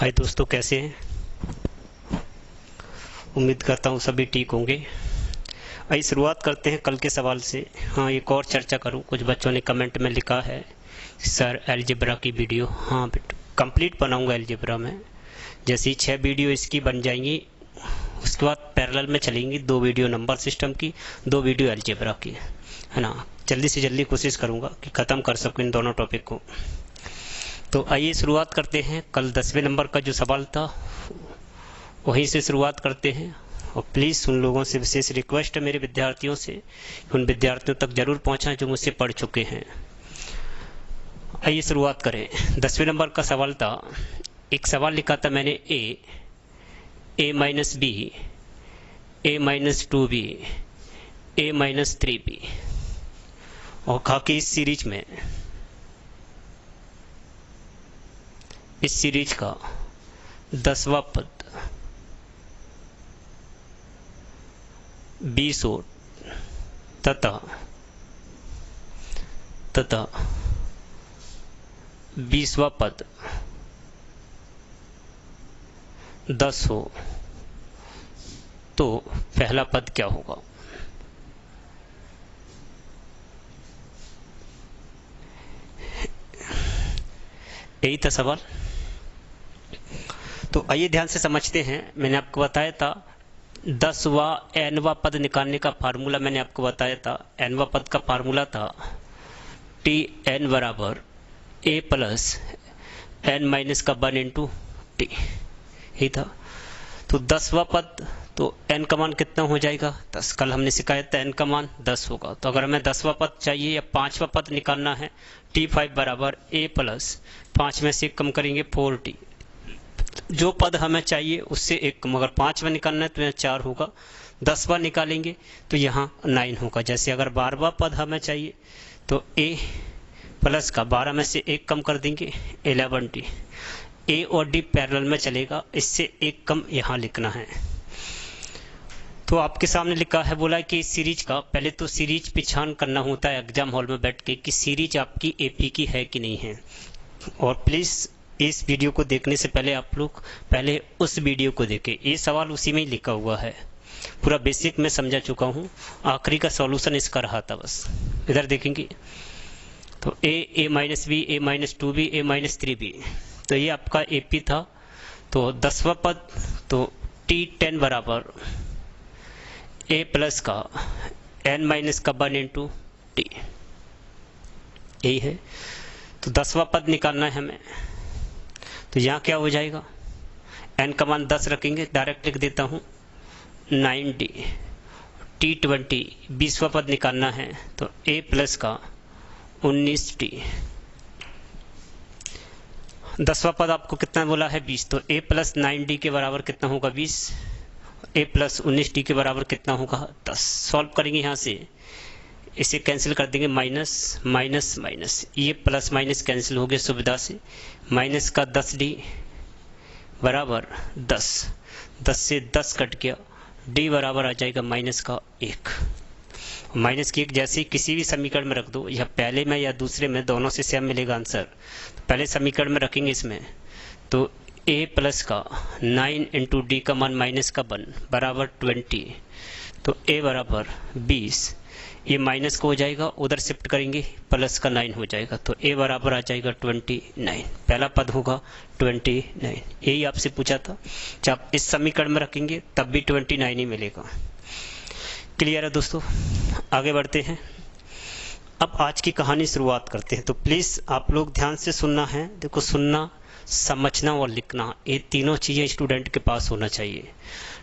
हाय दोस्तों, कैसे हैं? उम्मीद करता हूँ सभी ठीक होंगे। आइए शुरुआत करते हैं कल के सवाल से। हाँ, एक और चर्चा करूँ। कुछ बच्चों ने कमेंट में लिखा है सर अलजेब्रा की वीडियो। हाँ बेटा, कंप्लीट बनाऊंगा अलजेब्रा में। जैसे ही 6 वीडियो इसकी बन जाएंगी, उसके बाद पैरेलल में चलेंगी 2 वीडियो नंबर सिस्टम की, 2 वीडियो अलजेब्रा की, है ना। जल्दी से जल्दी कोशिश करूँगा कि ख़त्म कर सकूँ इन दोनों टॉपिक को। तो आइए शुरुआत करते हैं। कल 10वें नंबर का जो सवाल था वहीं से शुरुआत करते हैं। और प्लीज़ उन लोगों से विशेष रिक्वेस्ट है, मेरे विद्यार्थियों से, उन विद्यार्थियों तक जरूर पहुंचाएं जो मुझसे पढ़ चुके हैं। आइए शुरुआत करें। 10वें नंबर का सवाल था, एक सवाल लिखा था मैंने a minus b, a minus 2b, a minus 3b, और कहा कि इस सीरीज का 10वां पद 20 तथा 20वां पद 10 हो तो पहला पद क्या होगा? यही था सवाल। तो आइए ध्यान से समझते हैं। मैंने आपको बताया था 10वां nवां पद निकालने का फार्मूला। मैंने आपको बताया था nवां पद का फार्मूला था Tn बराबर a प्लस n माइनस का 1 इंटू टी, यही था। तो 10वां पद, तो n का मान कितना हो जाएगा? 10। कल हमने सिखाया था n का मान 10 होगा। तो अगर हमें 10वां पद चाहिए या 5वां पद निकालना है, T5 बराबर a प्लस 5 में से कम करेंगे 4t। जो पद हमें चाहिए उससे एक कम, अगर 5वां निकालना है तो यहाँ 4 होगा, 10वां निकालेंगे तो यहाँ 9 होगा। जैसे अगर 12वां पद हमें चाहिए तो a प्लस का 12 में से एक कम कर देंगे 11t। a और d पैरेलल में चलेगा, इससे एक कम यहाँ लिखना है। तो आपके सामने लिखा है, बोला है कि इस सीरीज का, पहले तो सीरीज पहचान करना होता है एग्जाम हॉल में बैठ के कि सीरीज आपकी एपी की है कि नहीं है। और प्लीज़ इस वीडियो को देखने से पहले आप लोग पहले उस वीडियो को देखें। ये सवाल उसी में ही लिखा हुआ है, पूरा बेसिक मैं समझा चुका हूँ, आखिरी का सॉल्यूशन इसका रहा था बस। इधर देखेंगे तो a minus b, a minus 2b, a minus 3b, तो ये आपका एपी था। तो 10वां पद, तो T10 बराबर a प्लस का n माइनस का 1 इंटू टी, यही है। तो 10वां पद निकालना है हमें, तो यहाँ क्या हो जाएगा? n का मान 10 रखेंगे, डायरेक्ट लिख देता हूँ 9d। T20 20वां पद निकालना है, तो a प्लस का 19t। 10वां पद आपको कितना बोला है? 20। तो a प्लस 9d के बराबर कितना होगा? 20। a प्लस 19t के बराबर कितना होगा? 10। सॉल्व करेंगे, यहाँ से इसे कैंसिल कर देंगे, माइनस माइनस माइनस, ये प्लस माइनस कैंसिल हो गए सुविधा से। माइनस का 10d बराबर 10, 10 से 10 कट गया, d बराबर आ जाएगा माइनस का 1। माइनस की 1 जैसे किसी भी समीकरण में रख दो, या पहले में या दूसरे में, दोनों से सेम मिलेगा आंसर। तो पहले समीकरण में रखेंगे इसमें, तो a प्लस का 9 इंटू डी का मान माइनस का 1 बराबर 20, तो a बराबर 20, ये माइनस को हो जाएगा, उधर शिफ्ट करेंगे प्लस का 9 हो जाएगा, तो a बराबर आ जाएगा 29। पहला पद होगा 29, यही आपसे पूछा था। जब इस समीकरण में रखेंगे तब भी 29 ही मिलेगा। क्लियर है दोस्तों? आगे बढ़ते हैं। अब आज की कहानी शुरुआत करते हैं। तो प्लीज़ आप लोग ध्यान से सुनना है। देखो, सुनना, समझना और लिखना, ये तीनों चीज़ें स्टूडेंट के पास होना चाहिए।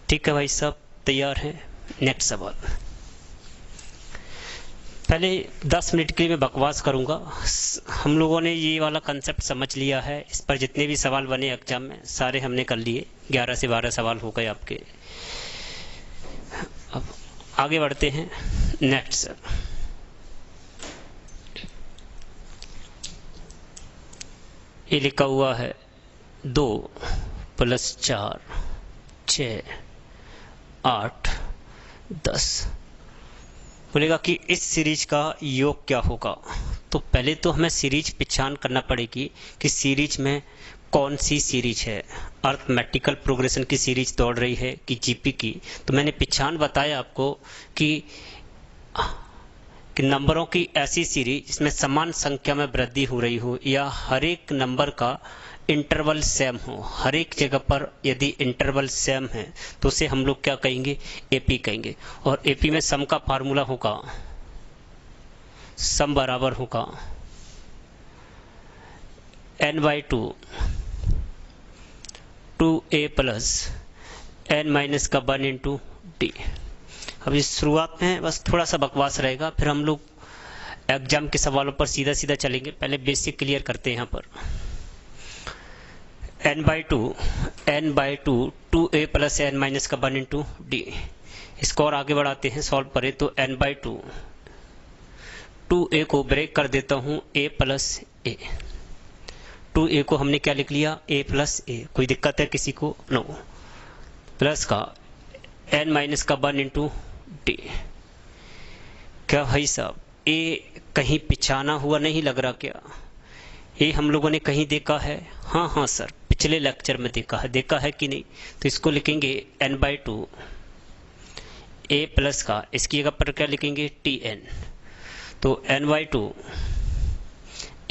ठीक है भाई साहब, तैयार है? नेक्स्ट सवाल। पहले 10 मिनट के लिए मैं बकवास करूंगा। हम लोगों ने ये वाला कंसेप्ट समझ लिया है। इस पर जितने भी सवाल बने एग्जाम में सारे हमने कर लिए। 11 से 12 सवाल हो गए आपके। अब आगे बढ़ते हैं। नेक्स्ट सर, ये लिखा हुआ है 2 प्लस 4 6 8 10। बोलेगा कि इस सीरीज का योग क्या होगा। तो पहले तो हमें सीरीज पहचान करना पड़ेगी कि सीरीज में कौन सी सीरीज है, अर्थमेटिकल प्रोग्रेशन की सीरीज दौड़ रही है कि जीपी की। तो मैंने पिछान बताया आपको कि नंबरों की ऐसी सीरीज जिसमें समान संख्या में वृद्धि हो रही हो या हर एक नंबर का इंटरवल सेम हो, हर एक जगह पर यदि इंटरवल सेम है तो उसे हम लोग क्या कहेंगे, एपी कहेंगे। और एपी में सम का फार्मूला होगा, सम बराबर होगा n/2 2a plus n minus का 1 इंटू डी। अब इस शुरुआत में बस थोड़ा सा बकवास रहेगा, फिर हम लोग एग्जाम के सवालों पर सीधा सीधा चलेंगे। पहले बेसिक क्लियर करते हैं। यहाँ पर n/2 2a plus n minus का 1 इंटू डी। इसको और आगे बढ़ाते हैं, सॉल्व करें तो n/2 2a को ब्रेक कर देता हूँ a प्लस ए। 2a को हमने क्या लिख लिया, a प्लस ए। कोई दिक्कत है किसी को? नो। प्लस का n माइनस का 1 इंटू डी। क्या भाई साहब ए कहीं पिछाना हुआ नहीं लग रहा क्या? ये हम लोगों ने कहीं देखा है? हाँ सर, पिछले लेक्चर में देखा है कि नहीं? तो इसको लिखेंगे n/2 a प्लस का, इसकी जगह पर क्या लिखेंगे, tn। तो n/2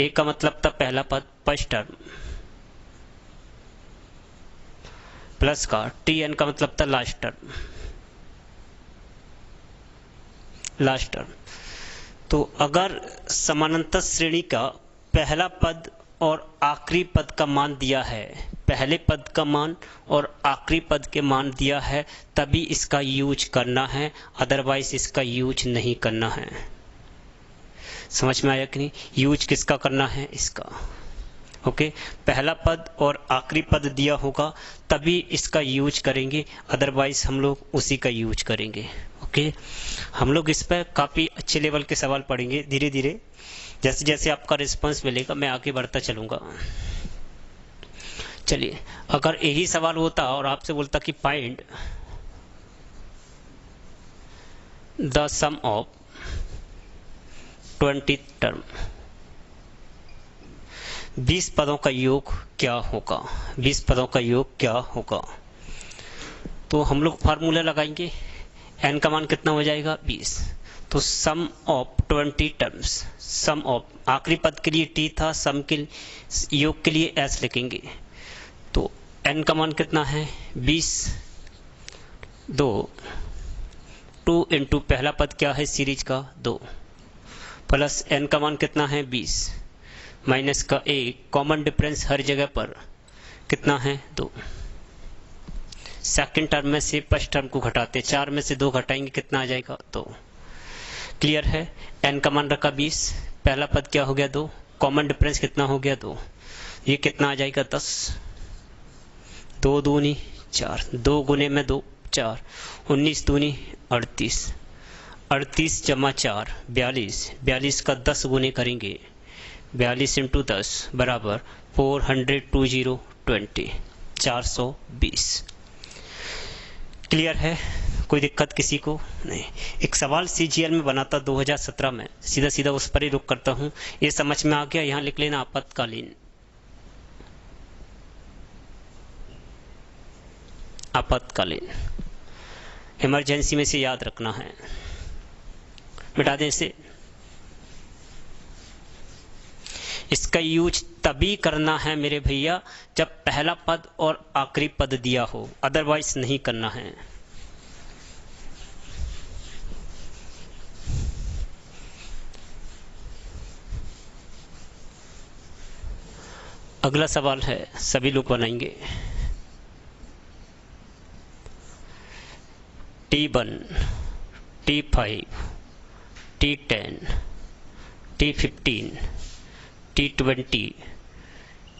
a का मतलब था पहला पद, फर्स्ट टर्म, प्लस का tn का मतलब था लास्ट टर्म। तो अगर समानांतर श्रेणी का पहला पद और आखिरी पद का मान दिया है, पहले पद का मान और आखिरी पद के मान दिया है, तभी इसका यूज करना है, अदरवाइज इसका यूज नहीं करना है। समझ में आया कि नहीं? यूज किसका करना है, इसका। ओके, पहला पद और आखिरी पद दिया होगा तभी इसका यूज करेंगे, अदरवाइज हम लोग उसी का यूज करेंगे। ओके, हम लोग इस पर काफ़ी अच्छे लेवल के सवाल पढ़ेंगे धीरे धीरे। जैसे जैसे आपका रिस्पांस मिलेगा मैं आगे बढ़ता चलूँगा। चलिए, अगर यही सवाल होता और आपसे बोलता कि find the sum of 20 term, 20 पदों का योग क्या होगा, 20 पदों का योग क्या होगा, तो हम लोग फार्मूला लगाएंगे। n का मान कितना हो जाएगा, 20। तो सम ऑफ 20 टर्म्स, सम ऑफ आखिरी पद के लिए t था, सम के योग के लिए s लिखेंगे। तो n का मान कितना है, 20। 2 इंटू पहला पद क्या है सीरीज का, 2, प्लस n का मान कितना है, 20, माइनस का 1, कॉमन डिफरेंस हर जगह पर कितना है, 2। सेकंड टर्म में से फर्स्ट टर्म को घटाते, 4 में से 2 घटाएंगे, कितना आ जाएगा, 2। क्लियर है? n का मान रखा 20, पहला पद क्या हो गया, 2, कॉमन डिफरेंस कितना हो गया, 2। ये कितना आ जाएगा, 10। 2 दूनी 4, 2 गुने में 2 4, 19 दूनी 38, 38 जमा 4 42, 42 का 10 गुने करेंगे, 42 इंटू 10 बराबर 420 420। क्लियर है? कोई दिक्कत किसी को नहीं? एक सवाल CGL में बना था 2017 में, सीधा सीधा उस पर ही रुक करता हूँ। ये समझ में आ गया? यहाँ लिख लेना आपातकालीन, आपातकालीन, इमरजेंसी में से याद रखना है, मिटा दें इसे। इसका यूज तभी करना है मेरे भैया जब पहला पद और आखिरी पद दिया हो, अदरवाइज नहीं करना है। अगला सवाल है, सभी लोग बनाएंगे। T1, T5, T10, T15, T20,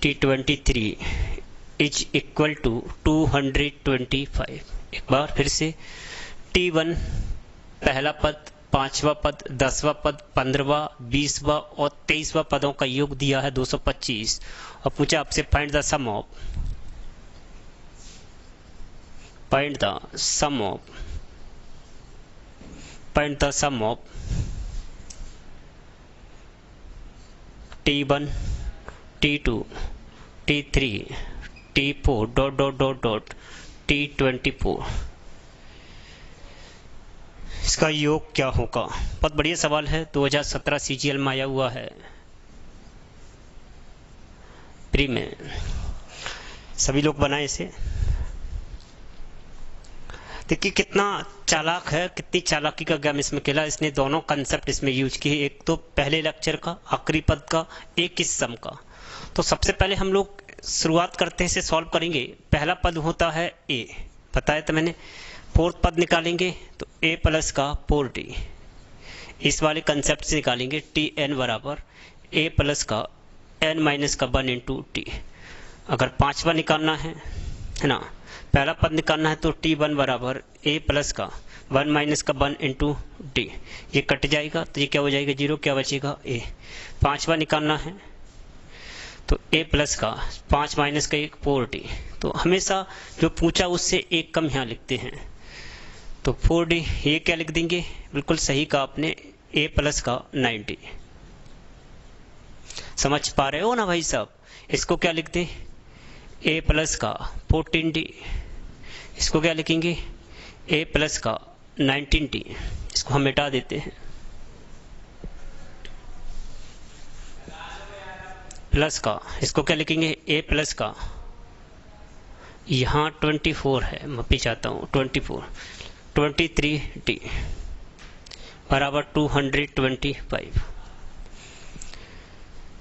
T23 is equal to 225। एक बार फिर से, T1 पहला पद, पांचवा पद, 10वां पद, 15वां, 20वां और 23वां पदों का योग दिया है 225 और पूछा आपसे find the sum of, find the sum of, find the sum of T1, T2, T3 T4 dot dot dot dot T24, इसका योग क्या होगा? बहुत बढ़िया सवाल है, 2017 CGL में आया हुआ है, प्री में। सभी लोग बनाए इसे। देखिए कितना चालाक है, कितनी चालाकी का गेम इसमें खेला इसने। दोनों कंसेप्ट इसमें यूज किए, एक तो पहले लेक्चर का आखिरी पद का, एक इस सम का। तो सबसे पहले हम लोग शुरुआत करते हैं, इसे सॉल्व करेंगे। पहला पद होता है ए, बताया था मैंने। फोर्थ पद निकालेंगे तो a प्लस का 4d, इस वाले कंसेप्ट से निकालेंगे। Tn बराबर a प्लस का n माइनस का 1 इंटू टी। अगर पांचवा निकालना है ना, पहला पद निकालना है तो T1 बराबर a प्लस का 1 माइनस का 1 इंटू डी। ये कट जाएगा तो ये क्या हो जाएगा, 0, क्या बचेगा a। पांचवा निकालना है तो a प्लस का 5 माइनस का 1 4d। तो हमेशा जो पूछा उससे एक कम यहाँ लिखते हैं, तो 4d ये क्या लिख देंगे, बिल्कुल सही कहा आपने, a प्लस का 90। समझ पा रहे हो ना भाई साहब? इसको क्या लिख दें, a प्लस का 14d। इसको क्या लिखेंगे, a प्लस का 19d। इसको हम मिटा देते हैं, प्लस का इसको क्या लिखेंगे, a प्लस का, यहाँ 24 है, माफी चाहता हूँ, 23d बराबर 225।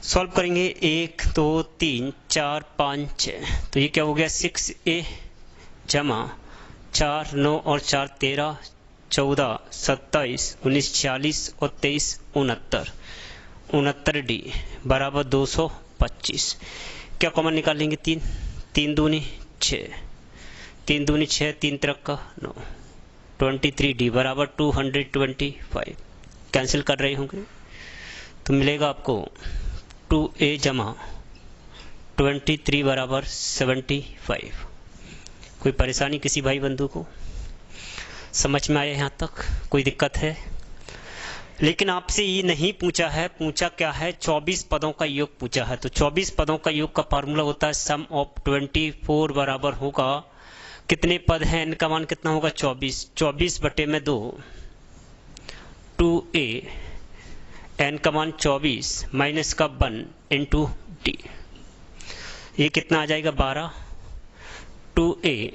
सॉल्व करेंगे, 1 2 3 4 5 6, तो ये क्या हो गया, 6a जमा 4 9 और 4 13 14 27 19 40 और 23 69, 69d बराबर 225। क्या कॉमन निकालेंगे, 3 3 दूनी 6, 3 दूनी 6, 3 तरक का 9, 23d बराबर 225। कैंसिल कर रहे होंगे तो मिलेगा आपको 2a जमा 23 बराबर 75। कोई परेशानी किसी भाई बंधु को? समझ में आया यहाँ तक? कोई दिक्कत है? लेकिन आपसे ये नहीं पूछा है, पूछा क्या है, 24 पदों का योग पूछा है। तो 24 पदों का योग का फार्मूला होता है सम ऑफ 24 बराबर होगा, कितने पद हैं, इनका मान कितना होगा, 24। 24 बटे में 2, 2a, n का मान 24 माइनस का 1 इंटू डी, ये कितना आ जाएगा, 12। 2a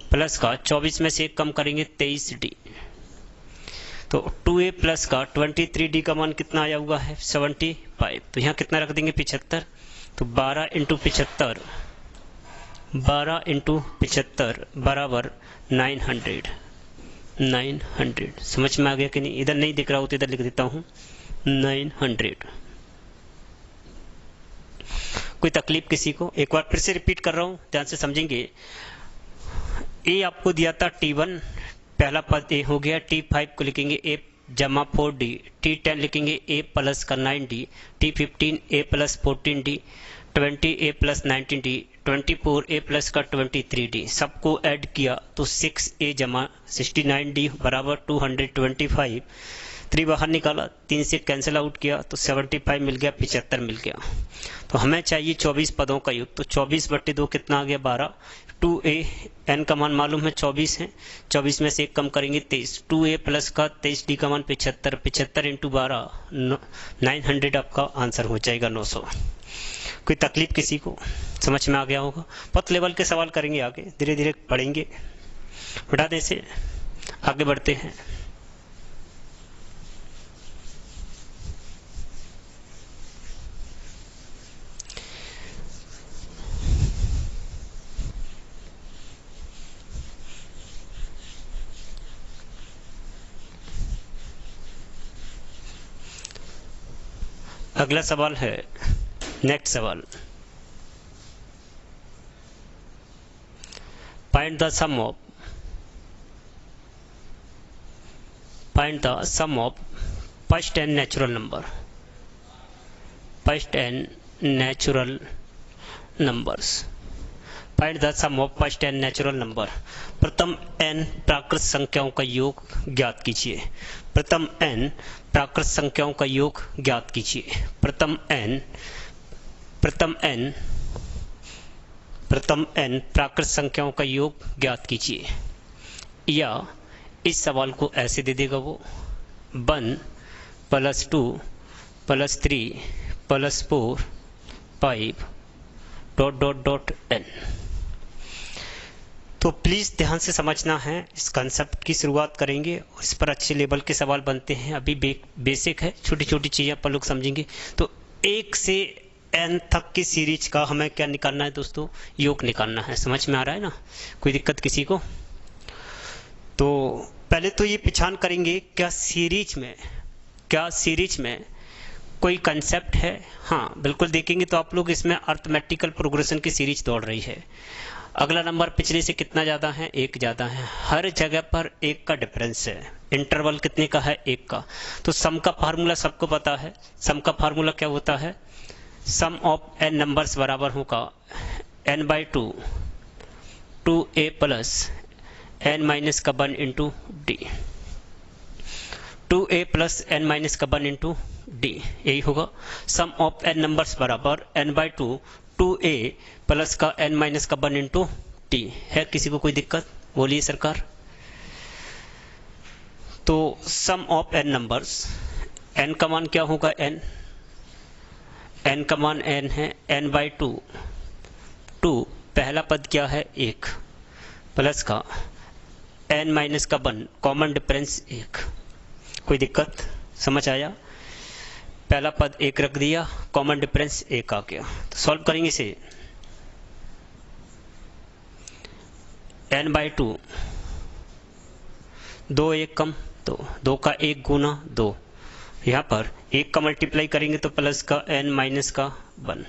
प्लस का 24 में से 1 कम करेंगे 23d, तो 2a प्लस का 23d का मान कितना आया हुआ है, 75। तो यहाँ कितना रख देंगे, 75। तो 12 इंटू 75, 12 इंटू 75 बराबर 900। 900 समझ में आ गया कि नहीं? इधर नहीं दिख रहा हो तो इधर लिख देता हूँ 900। कोई तकलीफ किसी को? एक बार फिर से रिपीट कर रहा हूँ, ध्यान से समझेंगे। ए आपको दिया था T1, पहला पद ए हो गया। T5 को लिखेंगे a जमा 4d, T10 लिखेंगे a प्लस का 9d, T15 a plus 14d, 20 a plus 19d, 24 a plus का 23d। सबको ऐड किया तो 6a जमा 69d बराबर 225। 3 बाहर निकाला, 3 से कैंसिल आउट किया तो 75 मिल गया, 75 मिल गया। तो हमें चाहिए 24 पदों का योग, तो 24 बट्टे 2 कितना आ गया, 12। 2a n का मान मालूम है 24 है, 24 में से 1 कम करेंगे 23। 2a प्लस का 23d का मान 75, 75 इंटू 12 900 आपका आंसर हो जाएगा, 900। कोई तकलीफ किसी को? समझ में आ गया होगा। पथ लेवल के सवाल करेंगे आगे, धीरे धीरे पढ़ेंगे। बता दें से आगे बढ़ते हैं। अगला सवाल है, नेक्स्ट सवाल, find the sum of first n natural number. First n natural numbers. Find the sum of first n natural number. प्रथम n प्राकृत संख्याओं का योग ज्ञात कीजिए। प्रथम n प्राकृत संख्याओं का योग ज्ञात कीजिए। प्रथम n प्रथम n प्राकृत संख्याओं का योग ज्ञात कीजिए। या इस सवाल को ऐसे दे देगा वो 1 + 2 + 3 + 4 5 ... n। तो प्लीज़ ध्यान से समझना है, इस कंसेप्ट की शुरुआत करेंगे और इस पर अच्छे लेवल के सवाल बनते हैं। अभी बेसिक है, छोटी छोटी चीज़ें अपन लोग समझेंगे। तो 1 से n तक की सीरीज का हमें क्या निकालना है दोस्तों? योग निकालना है। समझ में आ रहा है ना? कोई दिक्कत किसी को? तो पहले तो ये पहचान करेंगे क्या सीरीज में कोई कंसेप्ट है? हाँ बिल्कुल, देखेंगे तो आप लोग इसमें अर्थमेटिकल प्रोग्रेशन की सीरीज दौड़ रही है। अगला नंबर पिछले से कितना ज़्यादा है? 1 ज़्यादा है। हर जगह पर 1 का डिफरेंस है। इंटरवल कितने का है? 1 का। तो सम का फार्मूला सबको पता है। सम का फार्मूला क्या होता है? सम ऑफ n नंबर्स बराबर होगा n/2 2a plus n minus का 1 into D. 2a plus n minus का 1 इंटू डी, यही होगा। सम ऑफ n नंबर्स बराबर n/2 2a प्लस का n माइनस का 1 इंटू टी। है किसी को कोई दिक्कत? बोलिए सरकार। तो सम ऑफ n नंबर्स, n का मान क्या होगा? n का मान n है, n/2 2 पहला पद क्या है? 1 प्लस का n माइनस का 1 कॉमन डिफरेंस 1। कोई दिक्कत? समझ आया? पहला पद 1 रख दिया, कॉमन डिफरेंस 1 आ गया। तो सॉल्व करेंगे इसे। n/2 2 1 कम 2 का 1 गुना 2, यहाँ पर 1 का मल्टीप्लाई करेंगे तो प्लस का n माइनस का 1।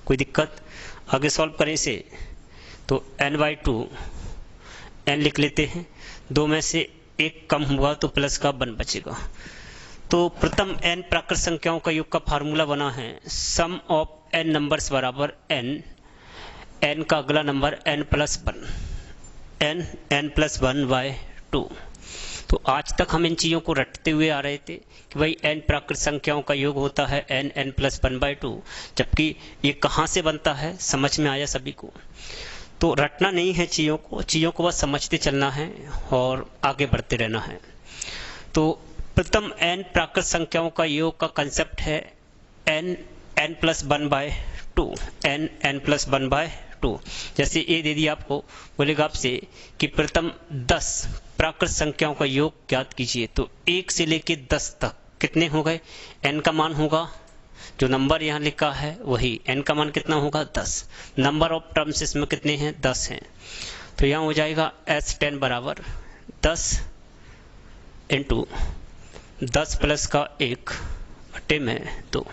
कोई दिक्कत? आगे सॉल्व करें इसे तो n/2 n लिख लेते हैं, 2 में से 1 कम हुआ तो प्लस का 1 बचेगा। तो प्रथम n प्राकृत संख्याओं का योग का फार्मूला बना है सम ऑफ n नंबर्स बराबर n का अगला नंबर n + 1 n + 1/2। तो आज तक हम इन चीज़ों को रटते हुए आ रहे थे कि भाई n प्राकृत संख्याओं का योग होता है n + 1/2, जबकि ये कहाँ से बनता है? समझ में आया सभी को? तो रटना नहीं है चीज़ों को बस समझते चलना है और आगे बढ़ते रहना है। तो प्रथम n प्राकृत संख्याओं का योग का कंसेप्ट है n + 1/2 n + 1/2। जैसे ये दे दिया आपको, बोलेगा आपसे कि प्रथम 10 प्राकृत संख्याओं का योग ज्ञात कीजिए। तो 1 से लेके 10 तक कितने हो गए? n का मान होगा, जो नंबर यहाँ लिखा है वही n का मान कितना होगा? 10। नंबर ऑफ टर्म्स इसमें कितने हैं? 10 हैं। तो यहाँ हो जाएगा S10 बराबर 10 इंटू 10 प्लस का 1 बटे में 2।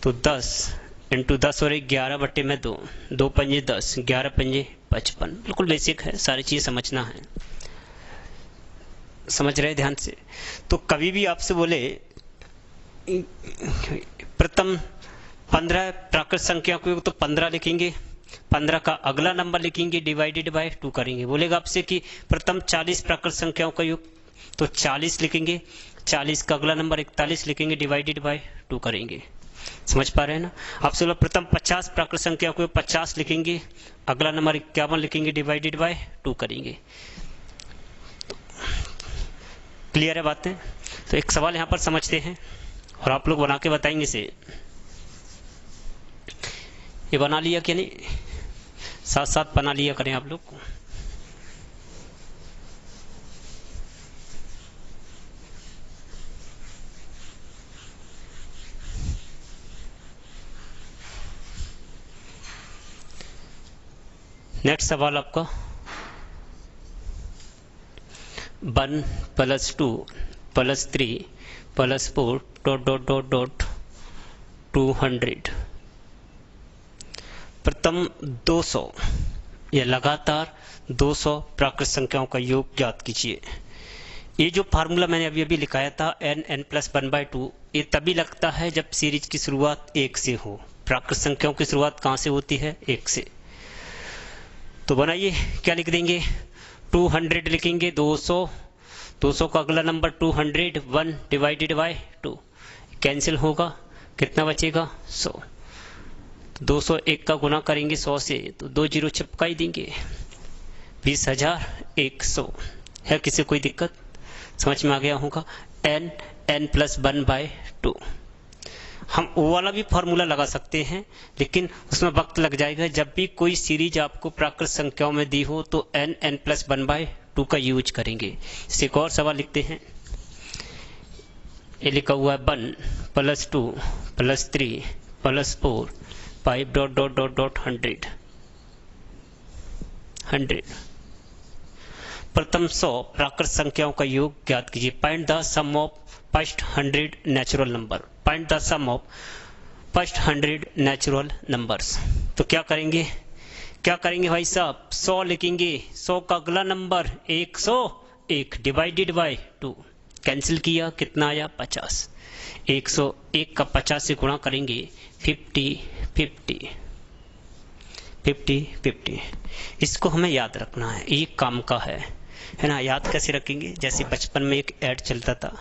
तो 10 इंटू 10 और 11/2, 2 पंजे 10, 11 पंजे 55। बिल्कुल बेसिक है, सारी चीज़ समझना है। समझ रहे ध्यान से? तो कभी भी आपसे बोले प्रथम 15 प्राकृत संख्या को तो 15 लिखेंगे, 15 का अगला नंबर लिखेंगे, डिवाइडेड बाय 2 करेंगे। बोलेगा आपसे कि प्रथम 40 प्राकृत संख्याओं का योग, तो 40 लिखेंगे, 40 का अगला नंबर 41 लिखेंगे, डिवाइडेड बाय 2 करेंगे। समझ पा रहे हैं ना? आपसे बोला प्रथम 50 प्राकृत संख्या को 50 लिखेंगे, अगला नंबर 51 लिखेंगे, डिवाइडेड बाय 2 करेंगे। क्लियर है बातें? तो एक सवाल यहाँ पर समझते हैं और आप लोग बना के बताएंगे इसे। ये बना लिया कि नहीं? साथ साथ बना लिया करें आप लोग। नेक्स्ट सवाल आपका 1 + 2 + 3 + 4 ... 200। प्रथम 200 या लगातार 200 प्राकृत संख्याओं का योग ज्ञात कीजिए। ये जो फार्मूला मैंने अभी अभी लिखाया था n + 1/2, ये तभी लगता है जब सीरीज की शुरुआत 1 से हो। प्राकृत संख्याओं की शुरुआत कहाँ से होती है? 1 से। तो बनाइए, क्या लिख देंगे? 200 लिखेंगे, 200 का अगला नंबर 200, 1 डिवाइडेड बाय 2 कैंसिल होगा, कितना बचेगा? 100। 201 का गुना करेंगे 100 से तो 2 जीरो चिपका ही देंगे, 20,100 है। किसी कोई दिक्कत? समझ में आ गया होगा। n+1/2। हम वो वाला भी फॉर्मूला लगा सकते हैं, लेकिन उसमें वक्त लग जाएगा। जब भी कोई सीरीज आपको प्राकृत संख्याओं में दी हो तो n+1/2 का यूज करेंगे। इसे एक और सवाल लिखते हैं। ये लिखा हुआ है 1 + 2 + 3 + 4 5 ... 100। प्रथम 100 प्राकृत संख्याओं का योग ज्ञात कीजिए। Find the sum of first 100 natural number. Find the sum of first 100 natural numbers. तो क्या करेंगे भाई साहब? 100 लिखेंगे। 100 का अगला नंबर 101 डिवाइडेड बाय 2। कैंसिल किया, कितना आया? 50। 101 का 50 से गुणा करेंगे 50। इसको हमें याद रखना है, ये काम का है ना। याद कैसे रखेंगे? जैसे बचपन में एक ऐड चलता था,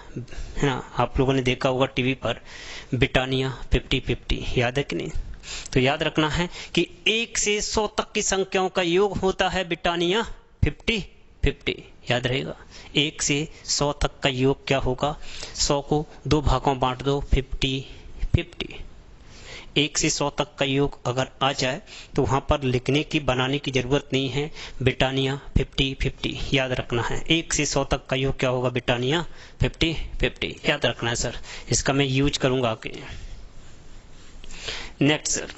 है ना, आप लोगों ने देखा होगा टीवी पर, ब्रिटानिया 50-50, याद है कि नहीं? तो याद रखना है कि 1 से 100 तक की संख्याओं का योग होता है ब्रिटानिया 50-50। याद रहेगा। 1 से 100 तक का योग क्या होगा? 100 को 2 भागों में बांट दो, 50-50। 1 से 100 तक का योग अगर आ जाए तो वहां पर लिखने की, बनाने की जरूरत नहीं है। ब्रिटानिया 50-50 याद रखना है। 1 से 100 तक का योग क्या होगा? ब्रिटानिया 50-50 याद रखना है सर। इसका मैं यूज करूंगा आगे। नेक्स्ट सर,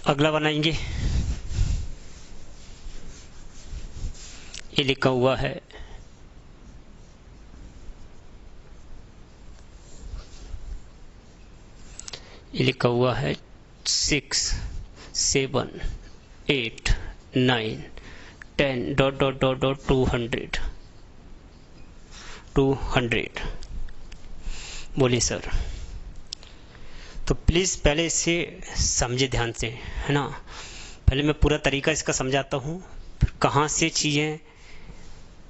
अगला बनाएंगे। ये लिखा हुआ है ये लिखा हुआ है 6 7 8 9 10 ... 200। बोलिए सर। तो प्लीज पहले इसे समझे ध्यान से, है ना। पहले मैं पूरा तरीका इसका समझाता हूँ, कहाँ से चीजें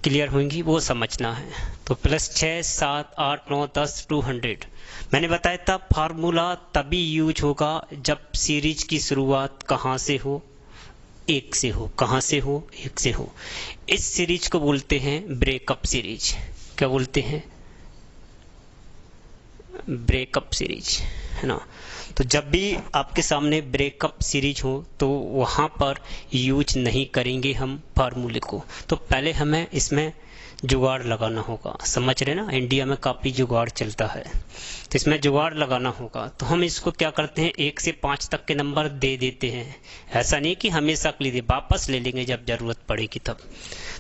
क्लियर होंगी वो समझना है। तो +6 7 8 9 10 200। मैंने बताया था फार्मूला तभी यूज होगा जब सीरीज की शुरुआत कहाँ से हो? 1 से हो। कहाँ से हो? 1 से हो। इस सीरीज को बोलते हैं ब्रेकअप सीरीज। क्या बोलते हैं? ब्रेकअप सीरीज, है ना। तो जब भी आपके सामने ब्रेकअप सीरीज हो तो वहां पर यूज नहीं करेंगे हम फार्मूले को। तो पहले हमें इसमें जुगाड़ लगाना होगा। समझ रहे ना, इंडिया में काफी जुगाड़ चलता है, तो इसमें जुगाड़ लगाना होगा। तो हम इसको क्या करते हैं, 1 से 5 तक के नंबर दे देते हैं। ऐसा नहीं कि हमेशा के लिए, वापस ले लेंगे जब जरूरत पड़ेगी तब।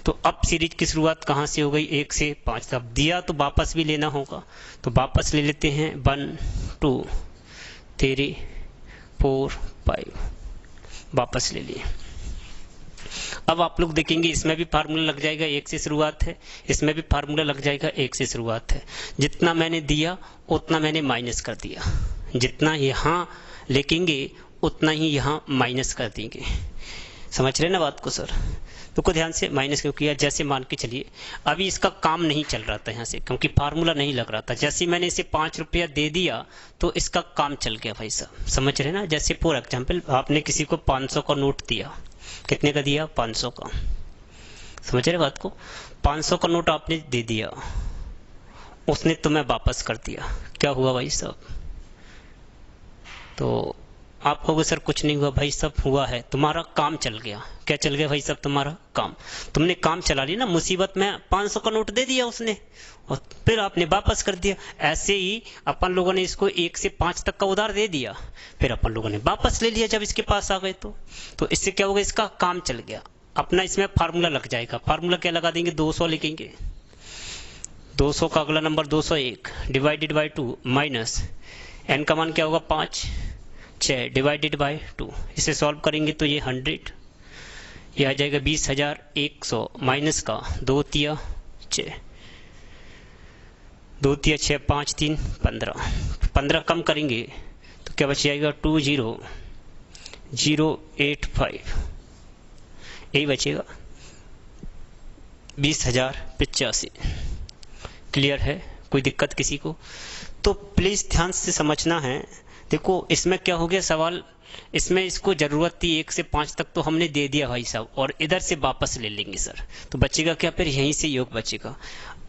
तो अब सीरीज की शुरुआत कहाँ से हो गई? 1 से 5 तक दिया तो वापस भी लेना होगा। तो वापस ले लेते हैं 1 2 3 4 5, वापस ले लिए। अब आप लोग देखेंगे इसमें भी फार्मूला लग जाएगा, 1 से शुरुआत है। इसमें भी फार्मूला लग जाएगा, 1 से शुरुआत है। जितना मैंने दिया उतना मैंने माइनस कर दिया। जितना यहाँ लिखेंगे उतना ही यहाँ माइनस कर देंगे। समझ रहे ना बात को सर? तो को ध्यान से माइनस क्यों किया? जैसे मान के चलिए अभी इसका काम नहीं चल रहा था यहाँ से, क्योंकि फार्मूला नहीं लग रहा था। जैसे मैंने इसे 5 रुपया दे दिया तो इसका काम चल गया भाई साहब। समझ रहे ना? जैसे फॉर एग्जाम्पल आपने किसी को 500 का नोट दिया। कितने का दिया? 500 का। समझ रहे बात को? 500 का नोट आपने दे दिया, उसने तुम्हें वापस कर दिया। क्या हुआ भाई साहब? तो आप कहोगे सर कुछ नहीं हुआ। भाई साहब हुआ है, तुम्हारा काम चल गया। क्या चल गया भाई साहब? तुम्हारा काम। तुमने काम चला लिया ना। मुसीबत में 500 का नोट दे दिया उसने और फिर आपने वापस कर दिया। ऐसे ही अपन लोगों ने इसको 1 से 5 तक का उधार दे दिया, फिर अपन लोगों ने वापस ले लिया जब इसके पास आ गए। तो इससे क्या होगा? इसका काम चल गया। अपना इसमें फार्मूला लग जाएगा। फार्मूला क्या लगा देंगे? 200 लिखेंगे। 200 का अगला number 201 divided by 2 minus n का मान क्या होगा? 5 6 डिवाइडेड बाई 2। इसे सॉल्व करेंगे तो ये 100, ये आ जाएगा 20,100 माइनस का 2 तिया 6, 2 तिया 6 5 3 15 कम करेंगे तो क्या बच जाएगा? 20085, यही बचेगा 20,085। क्लियर है? कोई दिक्कत किसी को? तो प्लीज ध्यान से समझना है। देखो इसमें क्या हो गया सवाल, इसमें इसको जरूरत थी 1 से 5 तक तो हमने दे दिया भाई साहब, और इधर से वापस ले लेंगे सर, तो बचेगा क्या? फिर यहीं से योग बचेगा।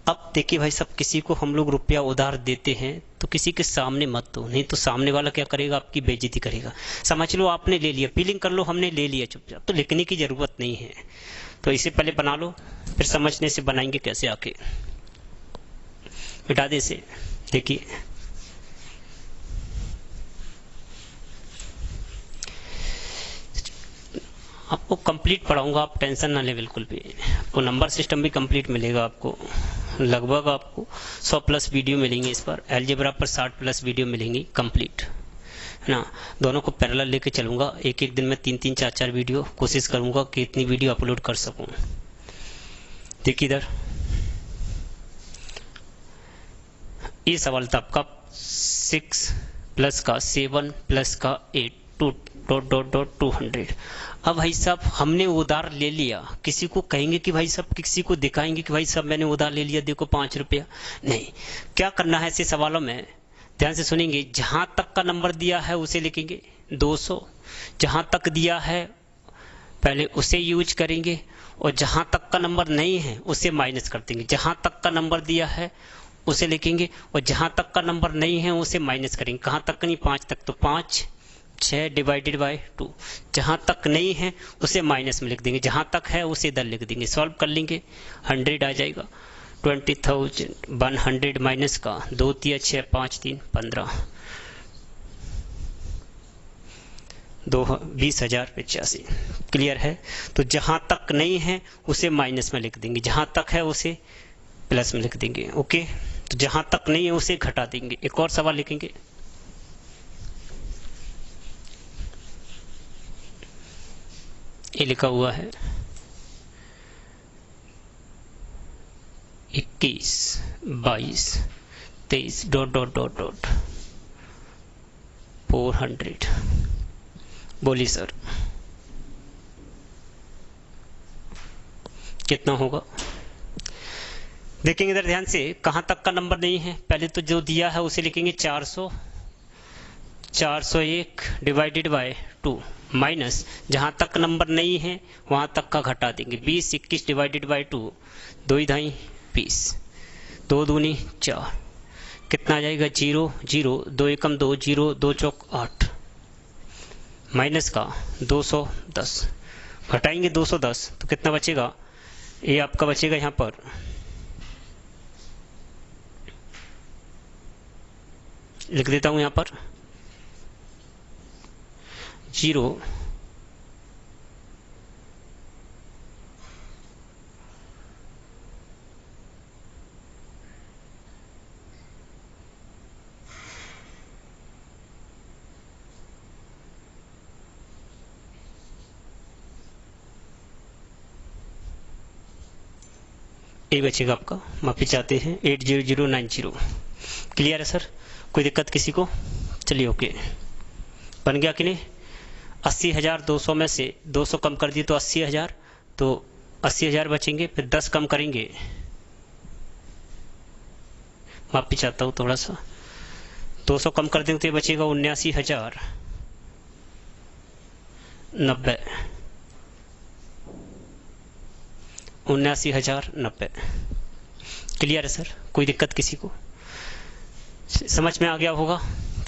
अब देखिए भाई साहब, किसी को हम लोग रुपया उधार देते हैं तो किसी के सामने मत दो, नहीं तो सामने वाला क्या करेगा? आपकी बेइज्जती करेगा। समझ लो आपने ले लिया, फीलिंग कर लो हमने ले लिया चुपचाप, तो लिखने की जरूरत नहीं है। तो इसे पहले बना लो, फिर समझने से बनाएंगे कैसे आके। मिटा दे इसे। देखिए आपको कंप्लीट पढ़ाऊंगा, आप टेंशन ना ले बिल्कुल भी। आपको नंबर सिस्टम भी कंप्लीट मिलेगा आपको, लगभग आपको 100 प्लस वीडियो मिलेंगे इस पर। अलजेब्रा पर 60 प्लस वीडियो मिलेंगी कंप्लीट, है ना। दोनों को पैरेलल लेके चलूंगा, एक एक दिन में 3-3 4-4 वीडियो कोशिश करूंगा कि इतनी वीडियो अपलोड कर सकूं। देखिए इधर ये सवाल था आपका 6 प्लस का 7 प्लस का 8 200। अब भाई साहब हमने उधार ले लिया, किसी को कहेंगे कि भाई साहब, किसी को दिखाएंगे कि भाई साहब मैंने उधार ले लिया, देखो 5 रुपया? नहीं। क्या करना है ऐसे सवालों में, ध्यान से सुनेंगे। जहां तक का नंबर दिया है उसे लिखेंगे 200, जहां तक दिया है पहले उसे यूज करेंगे, और जहां तक का नंबर नहीं है उसे माइनस कर देंगे। जहां तक का नंबर दिया है उसे लिखेंगे, और जहां तक का नंबर नहीं है उसे माइनस करेंगे। कहां तक नहीं? 5 तक, तो 5 6 डिवाइडेड बाय 2। जहां तक नहीं है उसे माइनस में लिख देंगे, जहां तक है उसे इधर लिख देंगे। सॉल्व कर लेंगे, 100 आ जाएगा। 20,100 माइनस का 2 3 6 5 3 15, 20,085। क्लियर है? तो जहां तक नहीं है उसे माइनस में लिख देंगे, जहां तक है उसे प्लस में लिख देंगे। ओके, तो जहां तक नहीं है उसे घटा देंगे। एक और सवाल लिखेंगे, ये लिखा हुआ है 21 22 23 डॉट डॉट डॉट डॉट 400। बोलिए सर कितना होगा? देखेंगे इधर ध्यान से, कहां तक का नंबर नहीं है, पहले तो जो दिया है उसे लिखेंगे 400, 401 डिवाइडेड बाय 2 माइनस जहां तक नंबर नहीं है वहां तक का घटा देंगे। 20 21 डिवाइडेड बाय 2, 2 2 20, 2 दूनी 4, कितना आ जाएगा? 0 0, 2 एकम 2, 0 2 चौक 8, माइनस का 210, घटाएंगे 210 तो कितना बचेगा? ये आपका बचेगा यहां पर लिख देता हूं, यहां पर 0 ये बचेगा आपका, माफी चाहते हैं 80090। क्लियर है सर? कोई दिक्कत किसी को? चलिए ओके, बन गया कि नहीं? 80,200 में से 200 कम कर दिए तो 80,000, तो 80,000 बचेंगे। फिर 10 कम करेंगे, माफी चाहता हूँ थोड़ा सा, 200 कम कर देंगे तो ये बचेगा 79,090, 79,090। क्लियर है सर? कोई दिक्कत किसी को? समझ में आ गया होगा?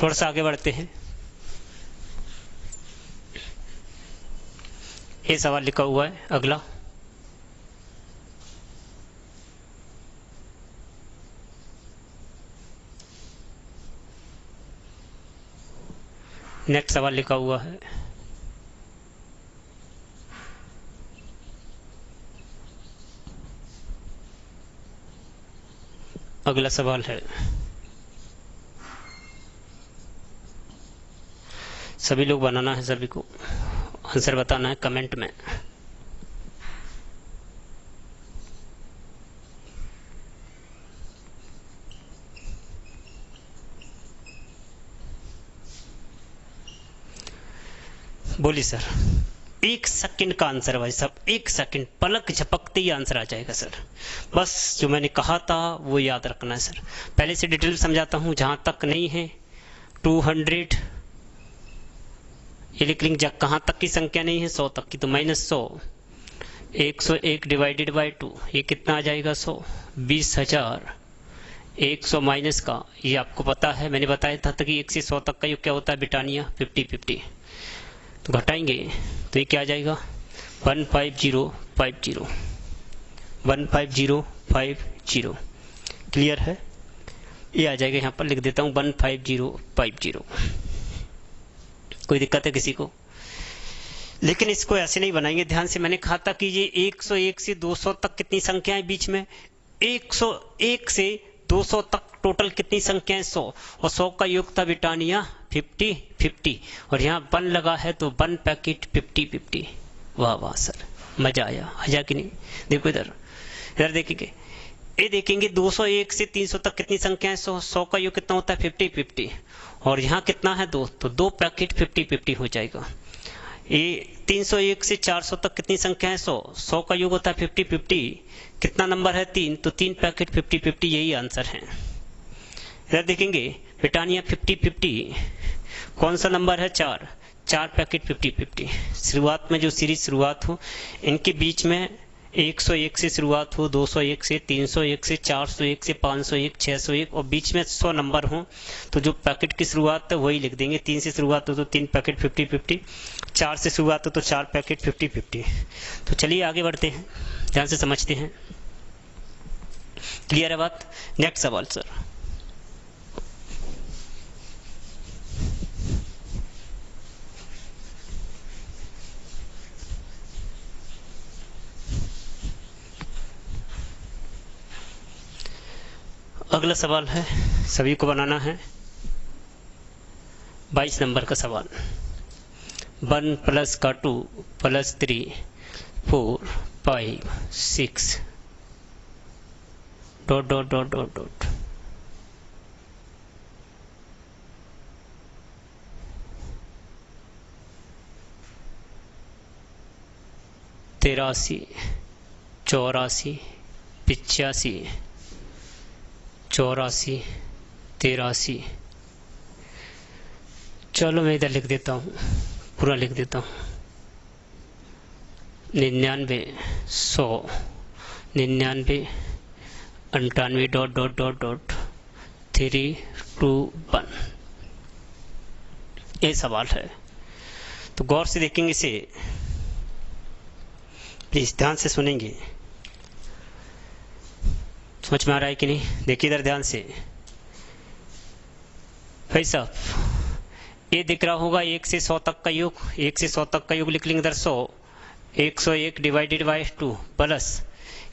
थोड़ा सा आगे बढ़ते हैं। ये सवाल लिखा हुआ है अगला, नेक्स्ट सवाल लिखा हुआ है अगला सवाल है, सभी लोग बनाना है, सभी को आंसर बताना है कमेंट में। बोलिए सर, 1 सेकंड का आंसर है भाई साहब, 1 सेकंड, पलक झपकते ही आंसर आ जाएगा सर। बस जो मैंने कहा था वो याद रखना है सर। पहले से डिटेल समझाता हूँ जहाँ तक नहीं है। 200 ये लिख लेंगे, कहाँ तक की संख्या नहीं है, 100 तक की, तो -100। 101 डिवाइडेड बाई 2, ये कितना आ जाएगा 100। 20,000। 100 माइनस का, ये आपको पता है, मैंने बताया था कि 1 से 100 तक का योग क्या होता है बिटानिया, 50-50। तो घटाएंगे तो ये क्या आ जाएगा 15050। 15050 क्लियर है। ये आ जाएगा, यहाँ पर लिख देता हूँ 15050। कोई दिक्कत है किसी को? लेकिन इसको ऐसे नहीं बनाएंगे, ध्यान से। मैंने कहा था कि ये 101 से 200 तक कितनी संख्याएं बीच में, 101 से 200 तक टोटल कितनी संख्याएं 100, और 100 का योग था बिटानिया 50-50, और यहाँ 1 लगा है तो 1 पैकेट 50-50। वाह वाह सर, मजा आया कि नहीं? देखो इधर देखेंगे, ये देखेंगे 201 से 300 तक कितनी संख्याएं 100, 100 का योग कितना होता है 50-50, और यहाँ कितना है 2, तो 2 पैकेट 50-50 हो जाएगा। ये 301 से 400 तक कितनी संख्या है 100, 100 का योग होता है 50-50, कितना नंबर है 3, तो 3 पैकेट 50-50, यही आंसर है। इधर देखेंगे ब्रिटानिया 50-50, कौन सा नंबर है 4, 4 पैकेट 50-50। शुरुआत में जो सीरीज शुरुआत हो, इनके बीच में 101 से शुरुआत हो, 201 से, 301 से, 401 से, 501, 601, और बीच में 100 नंबर हो, तो जो पैकेट की शुरुआत है वही लिख देंगे। 3 से शुरुआत हो तो 3 पैकेट 50-50, 4 से शुरुआत हो तो 4 पैकेट 50-50। तो चलिए आगे बढ़ते हैं, ध्यान से समझते हैं। क्लियर है बात? नेक्स्ट सवाल सर। अगला सवाल है, सभी को बनाना है, 22 नंबर का सवाल। 1 प्लस का 2 plus 3 4 5 6 dot dot dot dot dot. तिरासी, 84, 85, 84, 83। चलो मैं इधर लिख देता हूँ, पूरा लिख देता हूँ। 99, 100, 99, 98 डॉट डॉट डॉट डॉट 3 2 1। ये सवाल है, तो गौर से देखेंगे इसे, प्लीज ध्यान से सुनेंगे। समझ में आ रहा है कि नहीं? देखिए इधर ध्यान से भाई साहब, ये दिख रहा होगा 1 से 100 तक का योग, 1 से 100 तक का योग लिख लेंगे इधर 100, 101 डिवाइडेड बाई 2 प्लस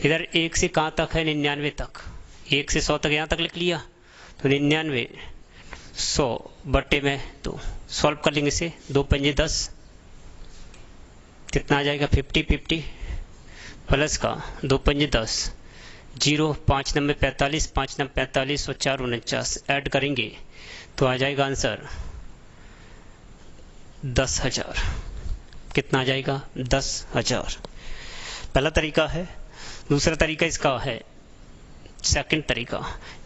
इधर 1 से कहाँ तक है 99 तक, 1 से 100 तक यहाँ तक लिख लिया, तो 99 100 बटे में 2। सॉल्व कर लेंगे इसे, 2 पंजे 10, कितना आ जाएगा 50-50 प्लस का 2 पंजे 10, 0 5 नंबर 45, 5 नंबर 45 और 4 49, ऐड करेंगे तो आ जाएगा आंसर 10,000। कितना आ जाएगा 10,000। पहला तरीका है। दूसरा तरीका इसका है, सेकंड तरीका,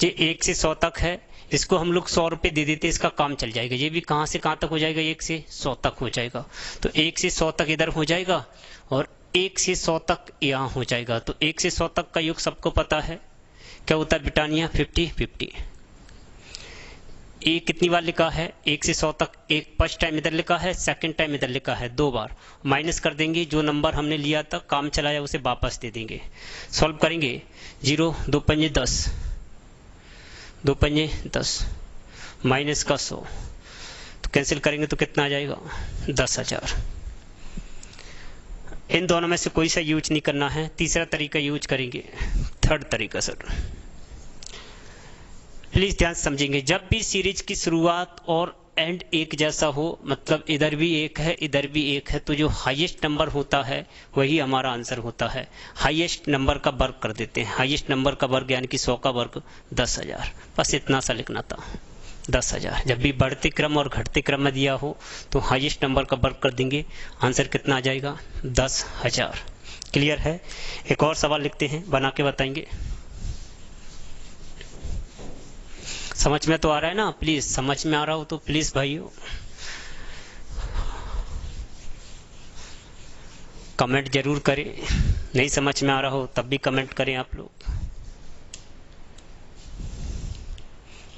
ये 1 से 100 तक है, इसको हम लोग 100 रुपये दे देते, इसका काम चल जाएगा। ये भी कहाँ से कहाँ तक हो जाएगा, 1 से 100 तक हो जाएगा, तो 1 से 100 तक इधर हो जाएगा और 1 से 100 तक यहाँ हो जाएगा। तो 1 से 100 तक का योग सबको पता है क्या होता है ब्रिटानिया 50-50। ये कितनी बार लिखा है 1 से 100 तक, एक फर्स्ट टाइम इधर लिखा है, सेकंड टाइम इधर लिखा है, 2 बार। माइनस कर देंगे, जो नंबर हमने लिया था काम चलाया उसे वापस दे देंगे। सॉल्व करेंगे, 0 2 पंजे 10, 2 पंजे 10 माइनस का 100, तो कैंसिल करेंगे तो कितना आ जाएगा 10,000। इन दोनों में से कोई सा यूज नहीं करना है, तीसरा तरीका यूज करेंगे, थर्ड तरीका सर। प्लीज ध्यान से समझेंगे, जब भी सीरीज की शुरुआत और एंड एक जैसा हो, मतलब इधर भी एक है इधर भी एक है, तो जो हाईएस्ट नंबर होता है वही हमारा आंसर होता है। हाईएस्ट नंबर का वर्ग कर देते हैं, हाईएस्ट नंबर का वर्ग यानी कि 100 का वर्ग 10,000। बस इतना सा लिखना था, 10,000। जब भी बढ़ते क्रम और घटते क्रम में दिया हो तो हाईएस्ट नंबर का वर्ग कर देंगे, आंसर कितना आ जाएगा 10,000। क्लियर है। एक और सवाल लिखते हैं, बना के बताएंगे। समझ में तो आ रहा है ना? प्लीज समझ में आ रहा हो तो प्लीज भाइयों कमेंट जरूर करें। नहीं समझ में आ रहा हो तब भी कमेंट करें आप लोग।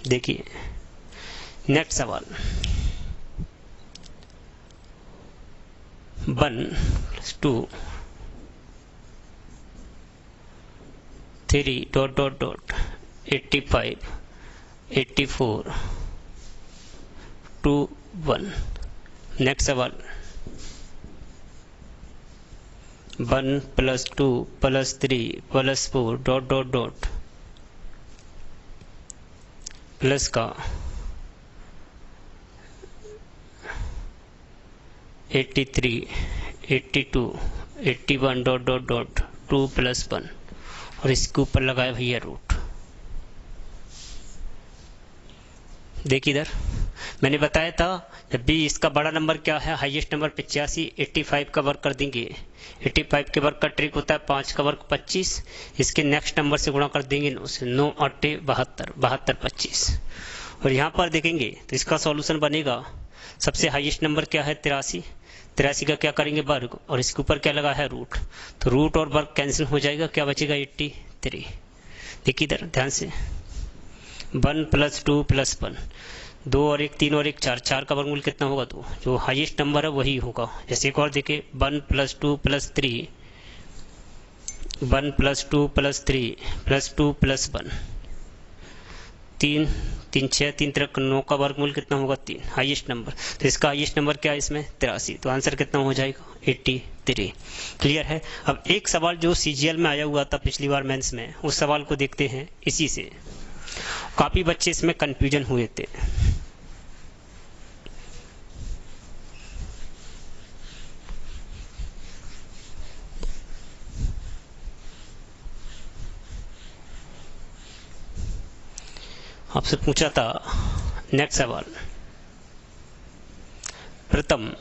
देखिए नेक्स्ट सवाल, 1 2 3 डॉट डॉट डॉट 85 84 2 1। नेक्स्ट सवाल, 1 + 2 + 3 + 4 डॉट डॉट डॉट प्लस का 83 82 81 डॉट डॉट डॉट 2 + 1 और इसके ऊपर लगाया भैया रूट। देखिए इधर मैंने बताया था जब भी इसका बड़ा नंबर क्या है, हाईएस्ट नंबर 85, 85 का वर्ग कर देंगे। 85 के वर्ग का ट्रिक होता है 5 का वर्ग 25, इसके नेक्स्ट नंबर से गुणा कर देंगे 9 से। 9 8 72, 72 25। और यहाँ पर देखेंगे तो इसका सॉल्यूशन बनेगा, सबसे हाईएस्ट नंबर क्या है 83, 83 का क्या करेंगे वर्ग और इसके ऊपर क्या लगा है रूट, तो रूट और वर्ग कैंसिल हो जाएगा, क्या बचेगा 83। देखिए इधर ध्यान से, 1 + 2 + 1, 2 और 1 3 और 1 4, 4 का वर्गमूल कितना होगा 2, जो हाईएस्ट नंबर है वही होगा। जैसे एक और देखे 1 + 2 + 3, 1 + 2 + 3 + 2 + 1, 3 3 6 3 3 9 का वर्गमूल कितना होगा 3, हाईएस्ट नंबर। तो इसका हाईएस्ट नंबर क्या है इसमें 83, तो आंसर कितना हो जाएगा 83। क्लियर है। अब एक सवाल जो सीजीएल में आया हुआ था पिछली बार मेंस में, उस सवाल को देखते हैं। इसी से काफी बच्चे इसमें कंफ्यूजन हुए थे। आपसे पूछा था नेक्स्ट सवाल, प्रथम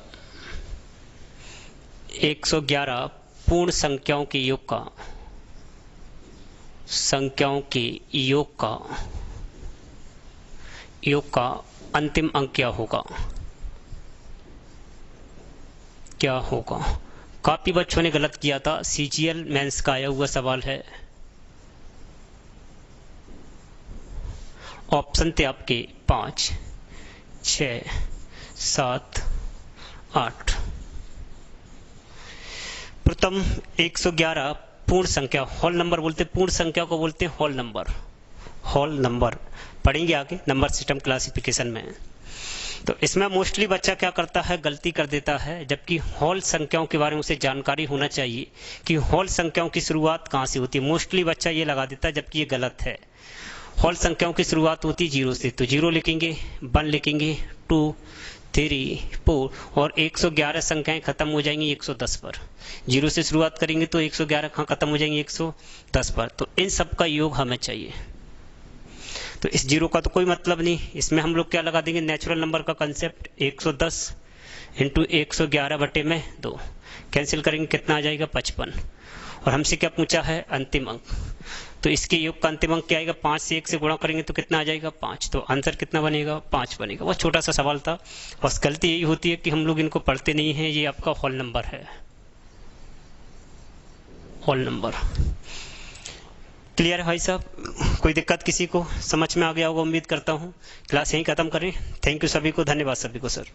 111 पूर्ण संख्याओं के योग का अंतिम अंक क्या होगा। काफी बच्चों ने गलत किया था, सीजीएल मेंस का आया हुआ सवाल है। ऑप्शन थे आपके 5 6 7 8। प्रथम 111 पूर्ण संख्या, होल नंबर बोलते, पूर्ण संख्या को बोलते हैं होल नंबर पढ़ेंगे आगे नंबर सिस्टम क्लासिफिकेशन में। तो इसमें मोस्टली बच्चा क्या करता है, गलती कर देता है, जबकि होल संख्याओं के बारे में उसे जानकारी होना चाहिए कि होल संख्याओं की शुरुआत कहाँ से होती है। मोस्टली बच्चा ये लगा देता है, जबकि ये गलत है। होल संख्याओं की शुरुआत होती है 0 से, तो 0 लिखेंगे, 1 लिखेंगे, 2 3 4 और 111 संख्याएं खत्म हो जाएंगी 110 पर। 0 से शुरुआत करेंगे तो 111 कहाँ खत्म हो जाएंगे 110 पर। तो इन सब का योग हमें चाहिए। तो इस 0 का तो कोई मतलब नहीं, इसमें हम लोग क्या लगा देंगे, नेचुरल नंबर का कंसेप्ट, 110 इंटू 111/2 कैंसिल करेंगे, कितना आ जाएगा 55। और हमसे क्या पूछा है, अंतिम अंक। तो इसके योग का अंतिम अंक क्या आएगा, 5 से 1 से गुणा करेंगे तो कितना आ जाएगा 5। तो आंसर कितना बनेगा 5 बनेगा। बहुत छोटा सा सवाल था। बस गलती यही होती है कि हम लोग इनको पढ़ते नहीं हैं। ये आपका होल नंबर है, होल नंबर। क्लियर है भाई साहब, कोई दिक्कत किसी को, समझ में आ गया होगा उम्मीद करता हूँ। क्लास यहीं खत्म करें। थैंक यू सभी को, धन्यवाद सभी को सर।